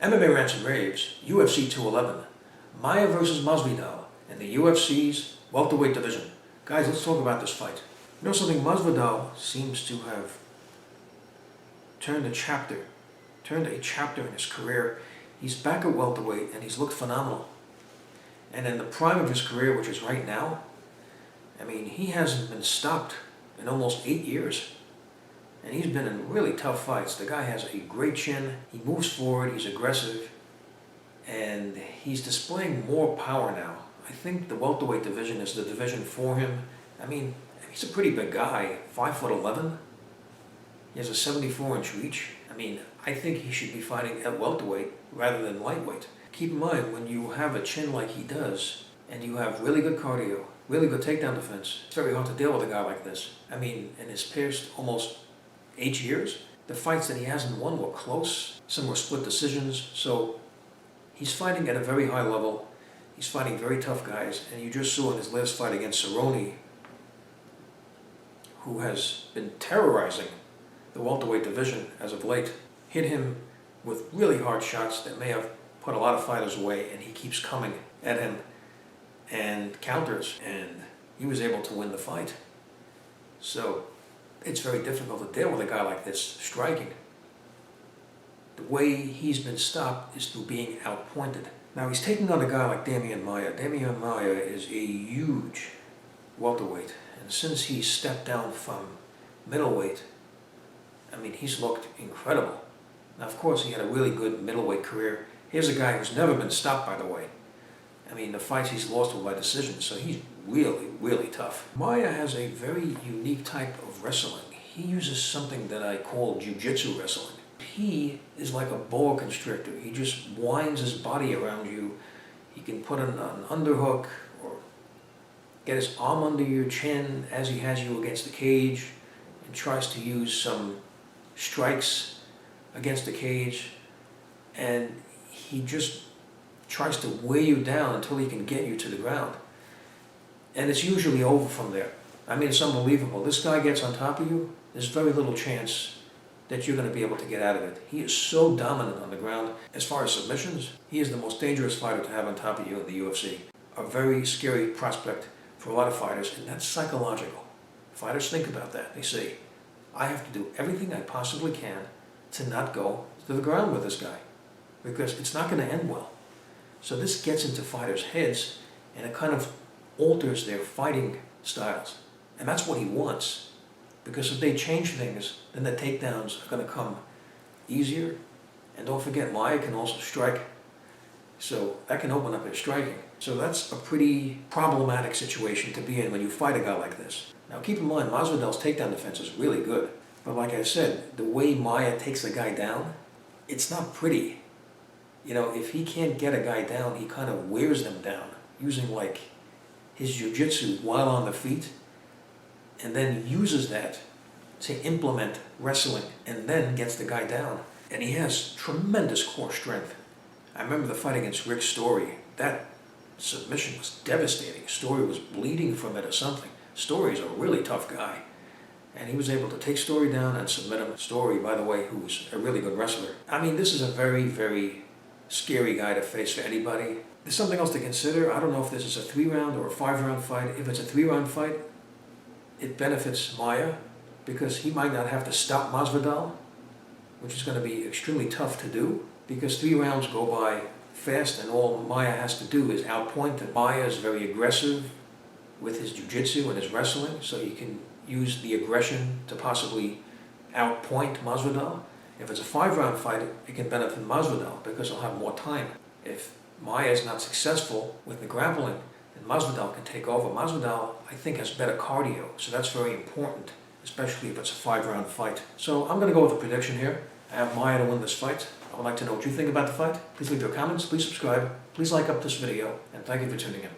MMA Rants and Raves, UFC 211, Maia versus Masvidal in the UFC's welterweight division. Guys, let's talk about this fight. You know something? Masvidal seems to have turned a chapter in his career. He's back at welterweight and he's looked phenomenal. And in the prime of his career, which is right now, I mean, he hasn't been stopped in almost 8 years. And he's been in really tough fights. The guy has a great chin, he moves forward, he's aggressive, and he's displaying more power now. I think the welterweight division is the division for him. I mean, he's a pretty big guy, 5'11". He has a 74-inch reach. I mean, I think he should be fighting at welterweight rather than lightweight. Keep in mind, when you have a chin like he does, and you have really good cardio, really good takedown defense, it's very hard to deal with a guy like this. I mean, in his past almost 8 years, the fights that he hasn't won were close. Some were split decisions. So he's fighting at a very high level. He's fighting very tough guys. And you just saw in his last fight against Cerrone, who has been terrorizing the welterweight division as of late, hit him with really hard shots that may have put a lot of fighters away, and he keeps coming at him and counters, and he was able to win the fight. So it's very difficult to deal with a guy like this striking. The way he's been stopped is through being outpointed. Now he's taking on a guy like Demian Maia. Demian Maia is a huge welterweight, and since he stepped down from middleweight, I mean, he's looked incredible. Now, of course, he had a really good middleweight career. Here's a guy who's never been stopped, by the way. I mean, the fights he's lost were by decision, so he's really, really tough. Maia has a very unique type of wrestling. He uses something that I call jiu-jitsu wrestling. He is like a boa constrictor. He just winds his body around you. He can put an underhook or get his arm under your chin as he has you against the cage and tries to use some strikes against the cage. And he just tries to weigh you down until he can get you to the ground. And it's usually over from there. I mean, it's unbelievable. This guy gets on top of you, there's very little chance that you're going to be able to get out of it. He is so dominant on the ground. As far as submissions, he is the most dangerous fighter to have on top of you in the UFC. A very scary prospect for a lot of fighters, and that's psychological. Fighters think about that. They say, I have to do everything I possibly can to not go to the ground with this guy, because it's not going to end well. So this gets into fighters' heads, and it kind of alters their fighting styles. And that's what he wants. Because if they change things, then the takedowns are going to come easier. And don't forget, Maia can also strike. So that can open up their striking. So that's a pretty problematic situation to be in when you fight a guy like this. Now keep in mind, Masvidal's takedown defense is really good. But like I said, the way Maia takes a guy down, it's not pretty. You know, if he can't get a guy down, he kind of wears them down, using like his jiu-jitsu while on the feet, and then uses that to implement wrestling, and then gets the guy down. And he has tremendous core strength. I remember the fight against Rick Story. That submission was devastating. Story was bleeding from it or something. Story's a really tough guy. And he was able to take Story down and submit him. Story, by the way, who's a really good wrestler. I mean, this is a very, very scary guy to face for anybody. There's something else to consider. I don't know if this is a 3-round or a 5-round fight. If it's a 3-round fight, it benefits Maia because he might not have to stop Masvidal, which is going to be extremely tough to do because 3 rounds go by fast and all Maia has to do is outpoint him. Maia is very aggressive with his jiu-jitsu and his wrestling, so he can use the aggression to possibly outpoint Masvidal. If it's a 5-round fight, it can benefit Masvidal because he'll have more time. If Maia is not successful with the grappling, then Masvidal can take over. Masvidal, I think, has better cardio, so that's very important, especially if it's a 5-round fight. So I'm going to go with a prediction here. I have Maia to win this fight. I would like to know what you think about the fight. Please leave your comments, please subscribe, please like up this video, and thank you for tuning in.